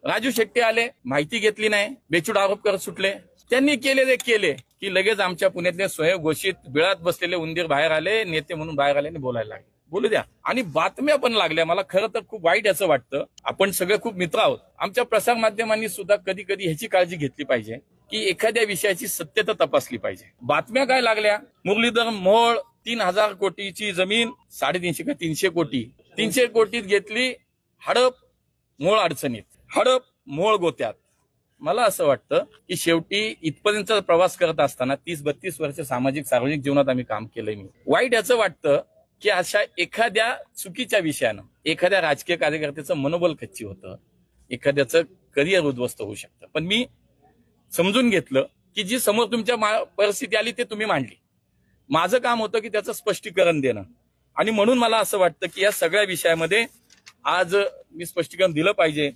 राजू शेट्टी आले, माहिती घेतली नाही, बेछूट आरोप करत सुटले. त्यांनी केले की लगेच आमच्या पुण्यातले स्वयंघोषित बिळात बसलेले उंदीर बाहेर आले, नेते म्हणून बाहेर आले आणि बोलायला लागले. बोलू द्या. आणि बातम्या पण लागल्या. मला खरं तर खूप वाईट असं वाटतं. आपण सगळे खूप मित्र आहोत. आमच्या प्रसार माध्यमांनी सुद्धा कधी कधी ह्याची काळजी घेतली पाहिजे की एखाद्या विषयाची सत्यता तपासली पाहिजे. बातम्या काय लागल्या, मुरलीधर मोहोळ 3,000 कोटीची जमीन 350 का 300 कोटी 300 कोटीत घेतली, हडप मोळ अडचणीत, हडप मोळ गोत्यात. मला असं वाटतं की शेवटी इथपर्यंत प्रवास करत असताना 30-32 वर्ष सामाजिक सार्वजनिक जीवनात आम्ही काम केलंय. मी वाईट याचं वाटतं की अशा एखाद्या चुकीच्या विषयानं एखाद्या राजकीय कार्यकर्त्याचं मनोबल खच्ची होतं, एखाद्याचं करिअर उद्ध्वस्त होऊ शकतं. पण मी समजून घेतलं की जी समोर तुमच्या परिस्थिती आली ते तुम्ही मांडली. माझं काम होतं की त्याचं स्पष्टीकरण देणं. आणि म्हणून मला असं वाटतं की या सगळ्या विषयामध्ये आज मी स्पष्टीकरण दिलं पाहिजे.